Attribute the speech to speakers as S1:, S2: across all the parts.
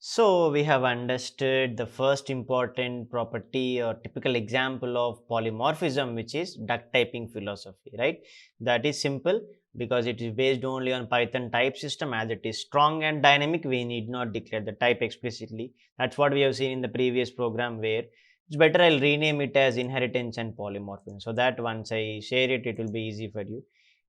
S1: So we have understood the first important property or typical example of polymorphism, which is duck typing philosophy, right? That is simple because it is based only on Python type system. As it is strong and dynamic, we need not declare the type explicitly. That's what we have seen in the previous program, where it's better I'll rename it as inheritance and polymorphism, so that once I share it, it will be easy for you.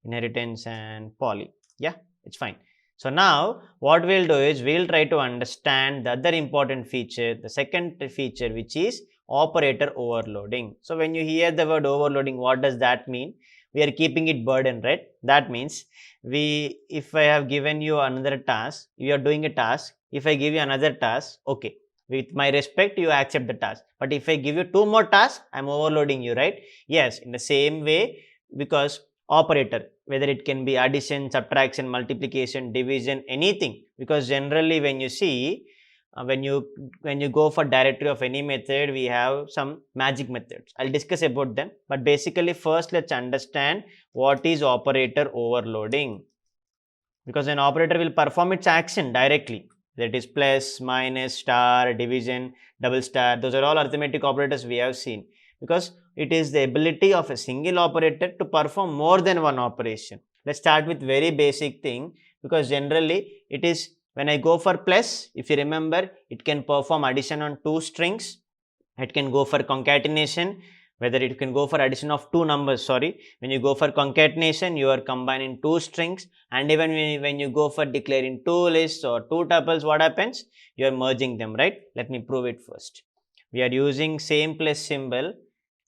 S1: Inheritance and poly. Yeah, it's fine. So now what we'll do is we'll try to understand the other important feature, the second feature, which is operator overloading. So when you hear the word overloading, what does that mean? We are keeping it burden, right? That means if I have given you another task, you are doing a task. If I give you another task, okay, with my respect, you accept the task. But if I give you two more tasks, I'm overloading you, right? Yes, in the same way, because operator, whether it can be addition, subtraction, multiplication, division, anything, because generally when you see when you go for directory of any method, we have some magic methods. I'll discuss about them, but basically first let's understand what is operator overloading, because an operator will perform its action directly, that is plus, minus, star, division, double star. Those are all arithmetic operators we have seen, because it is the ability of a single operator to perform more than one operation. Let's start with very basic thing, because generally it is when I go for plus, if you remember, it can perform addition on two strings. It can go for concatenation, whether it can go for addition of two numbers. Sorry, when you go for concatenation, you are combining two strings, and even when you go for declaring two lists or two tuples, what happens? You are merging them, right? Let me prove it first. We are using same plus symbol,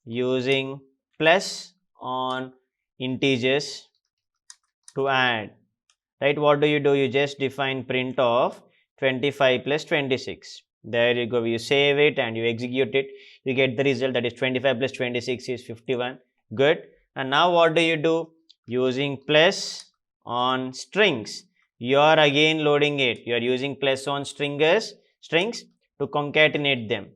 S1: using plus on integers to add, right? What do? You just define print of 25 plus 26. There you go, you save it and you execute it, you get the result, that is 25 plus 26 is 51. Good. And now what do? Using plus on strings, you are again loading it. You are using plus on strings to concatenate them,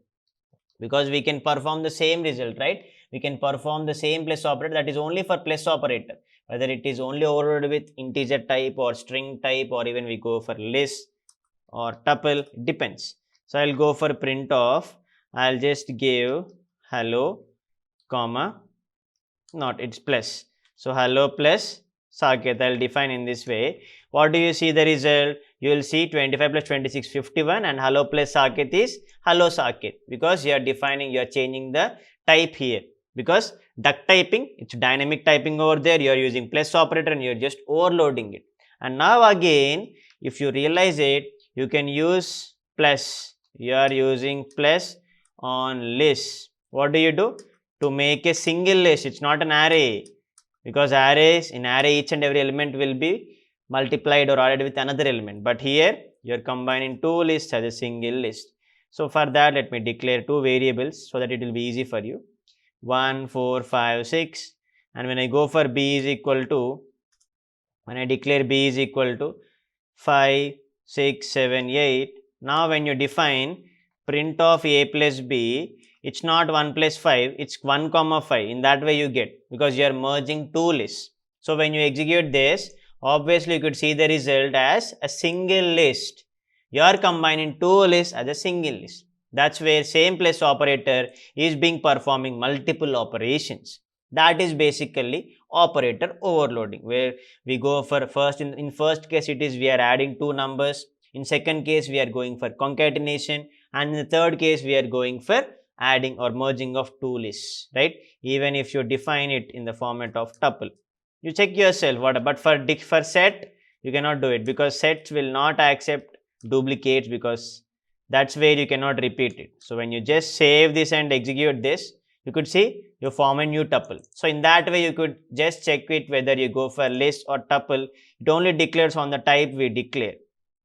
S1: because we can perform the same result, right? We can perform the same plus operator, that is only for plus operator, whether it is only overloaded with integer type or string type, or even we go for list or tuple, it depends. So I'll go for print of, I'll just give hello, comma, not, it's plus. So hello plus Saket, I'll define in this way. What do you see the result? You will see 25 plus 26, 51, and hello plus Saket is hello Saket, because you are defining, you are changing the type here. Because duck typing, it's dynamic typing over there, you are using plus operator and you are just overloading it. And now again, if you realize it, you can use plus. You are using plus on list. What do? To make a single list, it's not an array, because arrays, in array each and every element will be multiplied or added with another element, but here you are combining two lists as a single list. So for that, let me declare two variables so that it will be easy for you. 1, 4, 5, 6, and when I go for b is equal to, when I declare b is equal to 5, 6, 7, 8, now when you define print of a plus b, it's not 1 plus 5, it's 1 comma 5. In that way you get, because you are merging two lists. So when you execute this, obviously you could see the result as a single list. You are combining two lists as a single list. That's where same plus operator is being performing multiple operations. That is basically operator overloading, where we go for first, in first case it is we are adding two numbers, in second case we are going for concatenation, and in the third case we are going for adding or merging of two lists, right? Even if you define it in the format of tuple, you check yourself what, but for set you cannot do it, because sets will not accept duplicates, because that's where you cannot repeat it. So when you just save this and execute this, you could see you form a new tuple. So in that way you could just check it whether you go for list or tuple. It only declares on the type we declare.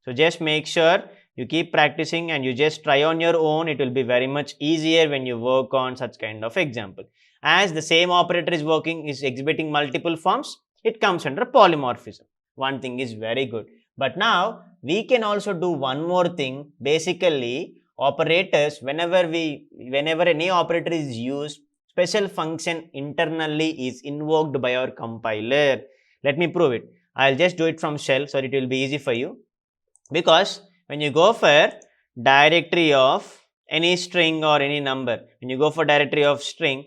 S1: So just make sure you keep practicing and you just try on your own. It will be very much easier when you work on such kind of example. As the same operator is exhibiting multiple forms, it comes under polymorphism. One thing is very good. But now we can also do one more thing. Basically, operators, whenever any operator is used, special function internally is invoked by our compiler. Let me prove it. I'll just do it from shell so it will be easy for you. Because when you go for directory of any string or any number, when you go for directory of string,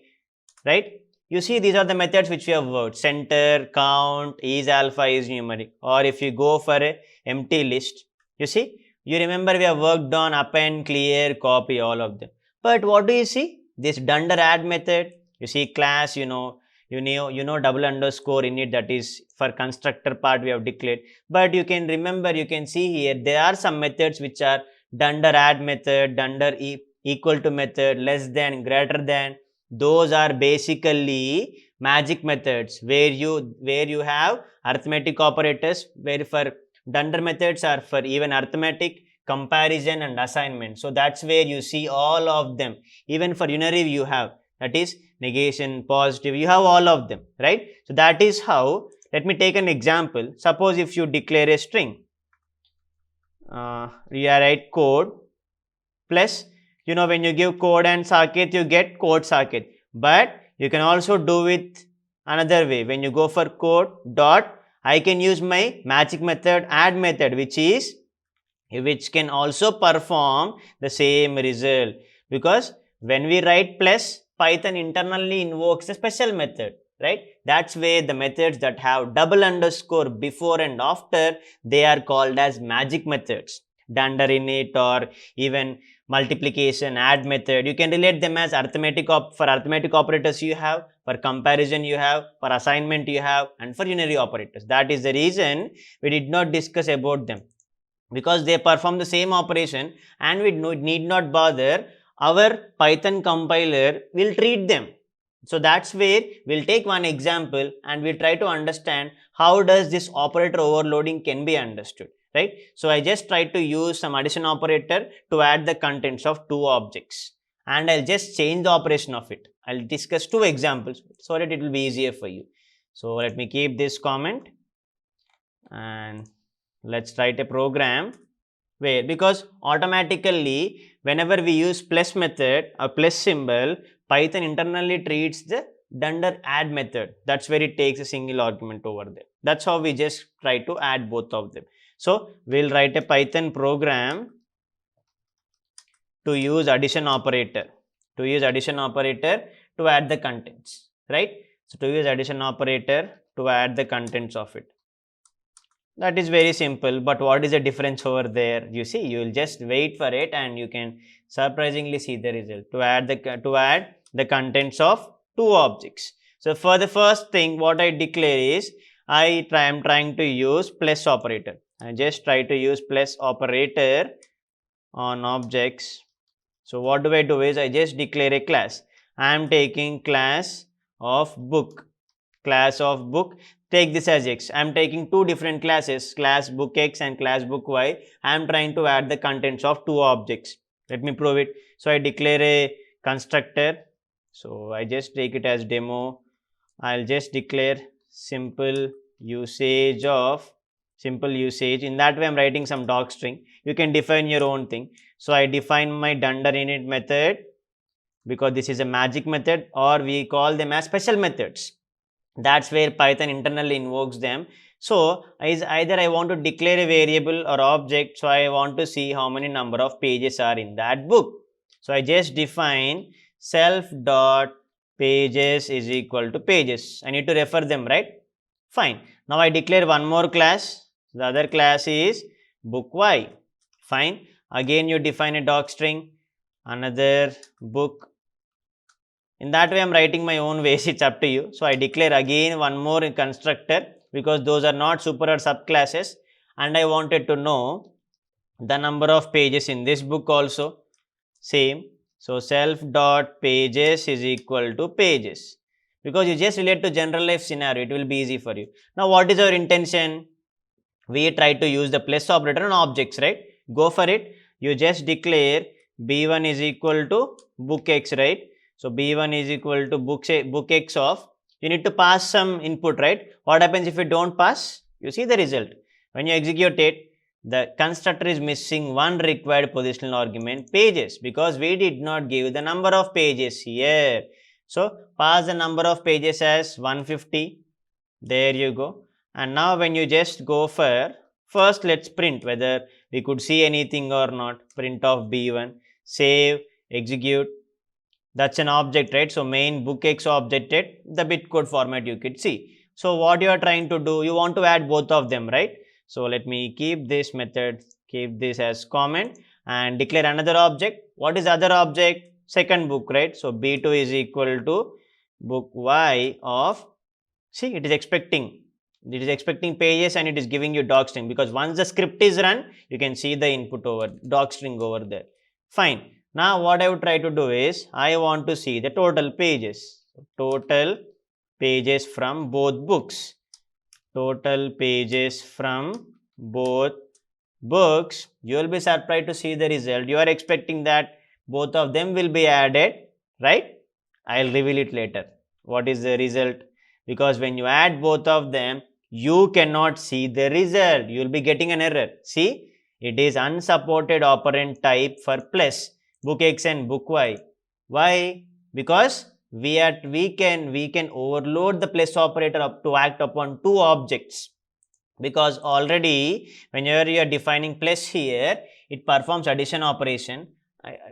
S1: right, you see these are the methods which we have worked: center, count, is alpha, is numeric. Or if you go for a empty list, you see, you remember we have worked on append, clear, copy, all of them. But what do you see? This dunder add method, you see class, double underscore init, that is for constructor part we have declared. But you can remember, you can see here, there are some methods which are dunder add method, dunder equal to method, less than, greater than. Those are basically magic methods where you have arithmetic operators, where for dunder methods are for even arithmetic, comparison and assignment. So that's where you see all of them. Even for unary you have, that is negation, positive, you have all of them, right? So that is how. Let me take an example. Suppose if you declare a string, you write code plus, when you give code and socket, you get code socket. But you can also do it another way. When you go for code dot, I can use my magic method, add method, which can also perform the same result. Because when we write plus, Python internally invokes a special method, right? That's where the methods that have double underscore before and after, they are called as magic methods. Dunder init, or even multiplication, add method, you can relate them as arithmetic for arithmetic operators you have, for comparison you have, for assignment you have, and for unary operators. That is the reason we did not discuss about them, because they perform the same operation and we need not bother. Our Python compiler will treat them. So that's where we'll take one example and we'll try to understand how does this operator overloading can be understood, right? So I just try to use some addition operator to add the contents of two objects, and I'll just change the operation of it. I'll discuss two examples so that it will be easier for you. So let me keep this comment and let's write a program where, because automatically whenever we use plus method or plus symbol, Python internally treats the dunder add method. That's where it takes a single argument over there. That's how we just try to add both of them. So we'll write a Python program to use addition operator, to add the contents, right? So to use addition operator to add the contents of it. That is very simple, but what is the difference over there? You see, you will just wait for it and you can surprisingly see the result. To add the contents of two objects. So for the first thing, what I declare is I am trying to use plus operator. I just try to use plus operator on objects. So what do I do is I just declare a class. I am taking class of book. Take this as X. I am taking two different classes, class book X and class book Y. I am trying to add the contents of two objects. Let me prove it. So I declare a constructor. So I just take it as demo. I'll just declare simple usage. In that way, I'm writing some doc string. You can define your own thing. So I define my dunder init method, because this is a magic method, or we call them as special methods. That's where Python internally invokes them. So either I want to declare a variable or object, so I want to see how many number of pages are in that book. So I just define self dot pages is equal to pages. I need to refer them, right? Fine. Now I declare one more class. The other class is book Y. Fine. Again you define a doc string, another book. In that way, I am writing my own ways, it's up to you. So I declare again one more constructor, because those are not super or subclasses, and I wanted to know the number of pages in this book also. Same. So self dot pages is equal to pages, because you just relate to general life scenario, it will be easy for you. Now what is our intention? We try to use the plus operator on objects, right? Go for it. You just declare b1 is equal to book X, right? So b1 is equal to book X of, you need to pass some input, right? What happens if you don't pass? You see the result. When you execute it, the constructor is missing one required positional argument, pages, because we did not give the number of pages here. So pass the number of pages as 150. There you go. And now when you just go for, first let's print whether we could see anything or not. Print of b1, save, execute. That's an object, right? So main bookx objected, the bitcode format you could see. So what you are trying to do, you want to add both of them, right? So let me keep this method, keep this as comment and declare another object. What is other object? Second book, right? So b2 is equal to book y of, see, it is expecting pages and it is giving you docstring, because once the script is run, you can see the input over docstring over there. Fine. Now what I would try to do is, I want to see the total pages. Total pages from both books. Total pages from both books. You will be surprised to see the result. You are expecting that both of them will be added, right? I will reveal it later. What is the result? Because when you add both of them, you cannot see the result. You will be getting an error. See, it is unsupported operand type for plus book X and book Y. Why? Because we can overload the plus operator up to act upon two objects. Because already whenever you are defining plus here, it performs addition operation.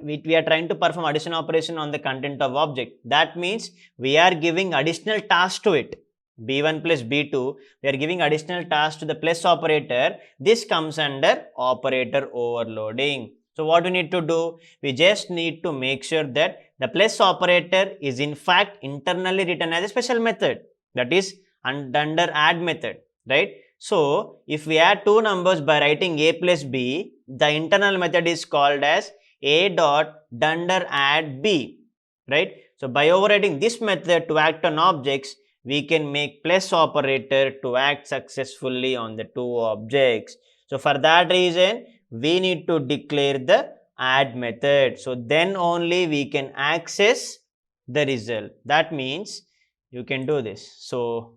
S1: We are trying to perform addition operation on the content of object. That means we are giving additional task to it. b1 plus b2, we are giving additional task to the plus operator. This comes under operator overloading. So what we need to do? We just need to make sure that the plus operator is in fact internally written as a special method, that is under add method, right? So if we add two numbers by writing a plus b, the internal method is called as a dot dunder add b, right? So by overriding this method to act on objects, we can make plus operator to act successfully on the two objects. So for that reason, we need to declare the add method. So then only we can access the result. That means you can do this. So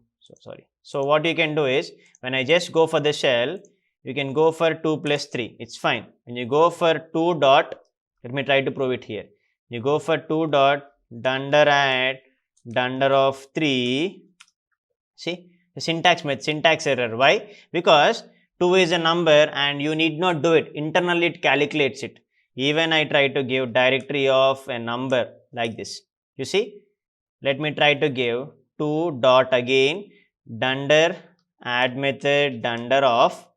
S1: what you can do is, when I just go for the shell, you can go for 2 plus 3. It's fine. When you go for 2 dot, let me try to prove it here. You go for 2 dot dunder add dunder of 3. See, the syntax error. Why? Because 2 is a number and you need not do it. Internally it calculates it. Even I try to give directory of a number like this. You see? Let me try to give 2 dot again dunder add method dunder of.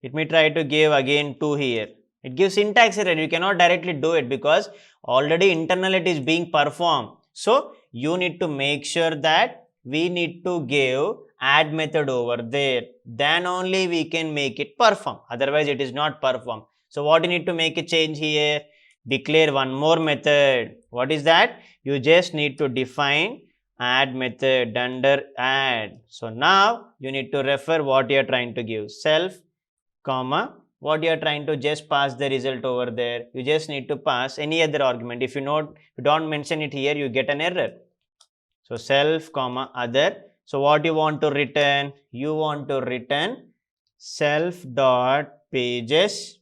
S1: Let me try to give again 2 here. It gives syntax error. You cannot directly do it because already internally it is being performed. So you need to make sure that we need to give add method over there. Then only we can make it perform. Otherwise it is not perform. So what you need to make a change here? Declare one more method. What is that? You just need to define add method under add. So now you need to refer what you are trying to give. Self, comma, what you are trying to just pass the result over there. You just need to pass any other argument. If you don't mention it here, you get an error. So self, comma, other. So what you want to return? You want to return self dot pages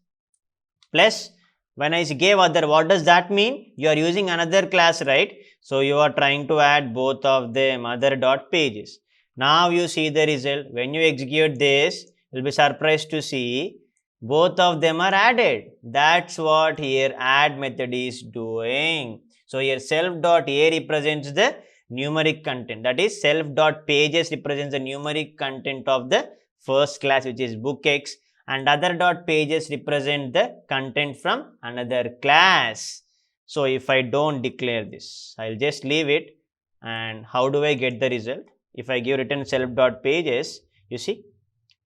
S1: plus. When I gave other, what does that mean? You are using another class, right? So you are trying to add both of them, other dot pages. Now you see the result. When you execute this, you will be surprised to see both of them are added. That's what here add method is doing. So here self dot a represents the numeric content, that is self dot pages represents the numeric content of the first class, which is book X, and other dot pages represent the content from another class. So if I don't declare this, I'll just leave it. And how do I get the result? If I give return self dot pages, you see,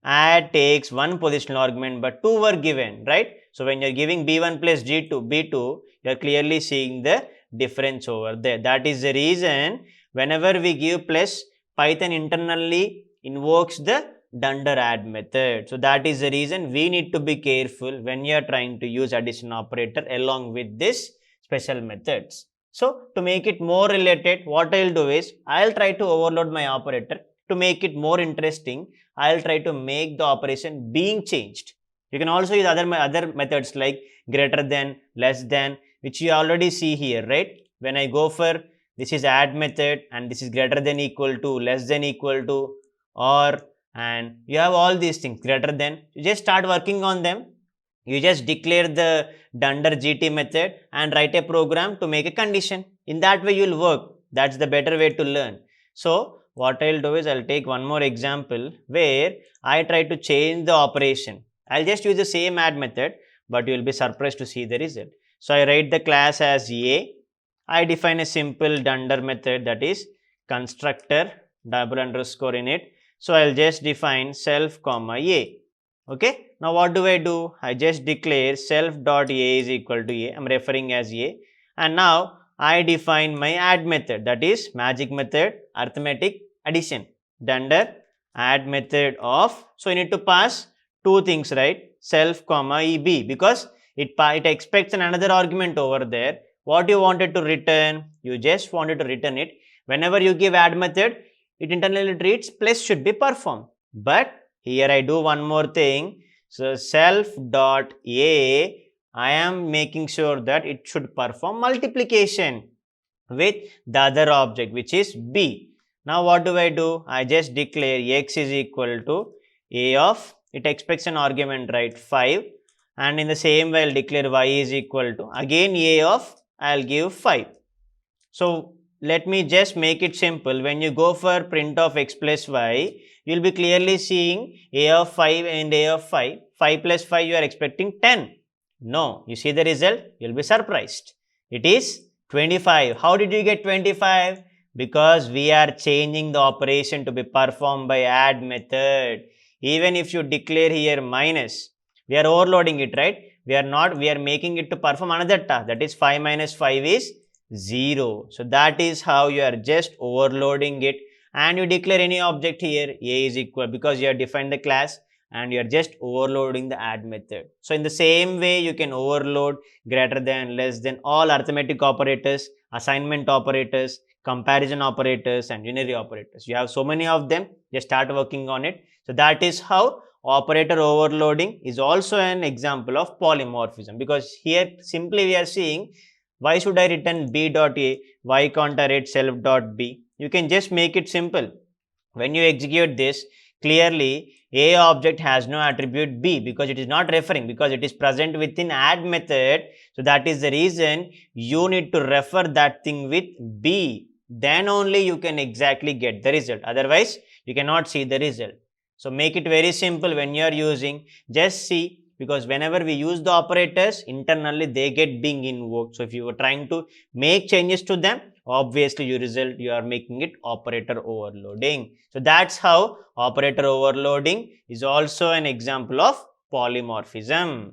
S1: add takes one positional argument, but two were given, right? So when you're giving b1 plus b2, you're clearly seeing the difference over there. That is the reason whenever we give plus, Python internally invokes the dunder add method. So that is the reason we need to be careful when you are trying to use addition operator along with this special methods. So to make it more related, what I'll do is, I'll try to overload my operator. To make it more interesting, I'll try to make the operation being changed. You can also use other methods like greater than, less than, which you already see here, right? When I go for, this is add method and this is greater than equal to, less than equal to, or, and you have all these things greater than. You just start working on them. You just declare the dunder GT method and write a program to make a condition. In that way, you'll work. That's the better way to learn. So, what I'll do is I'll take one more example where I try to change the operation. I'll just use the same add method, but you'll be surprised to see the result. So, I write the class as A. I define a simple dunder method, that is constructor double underscore init. So, I'll just define self comma A. Okay. Now, what do? I just declare self dot A is equal to A. I'm referring as A. And now, I define my add method, that is magic method arithmetic addition. Dunder add method of, so you need to pass two things, right? Self comma EB, because it expects another argument over there. What you wanted to return? You just wanted to return it. Whenever you give add method, it internally treats plus should be performed. But here I do one more thing. So self dot A, I am making sure that it should perform multiplication with the other object, which is B. Now what do? I just declare X is equal to A of, it expects an argument, right, 5, and in the same way I'll declare Y is equal to, again A of, I'll give 5. So let me just make it simple. When you go for print of X plus Y, you will be clearly seeing A of 5 and A of 5. 5 plus 5, you are expecting 10. No, you see the result, you will be surprised. It is 25. How did you get 25? Because we are changing the operation to be performed by add method. Even if you declare here minus, we are overloading it, right? We are making it to perform another task, that is 5 minus 5 is 0. So that is how you are just overloading it, and you declare any object here, A is equal, because you have defined the class and you are just overloading the add method. So in the same way, you can overload greater than, less than, all arithmetic operators, assignment operators, comparison operators, and unary operators. You have so many of them, just start working on it. So that is how operator overloading is also an example of polymorphism, because here simply we are seeing, why should I return B dot A? Why can't I write self dot B? You can just make it simple. When you execute this, clearly A object has no attribute B, because it is not referring, because it is present within add method. So that is the reason you need to refer that thing with B. Then only you can exactly get the result. Otherwise, you cannot see the result. So make it very simple when you are using. Just see, because whenever we use the operators, internally they get being invoked. So if you are trying to make changes to them, obviously you are making it operator overloading. So that's how operator overloading is also an example of polymorphism.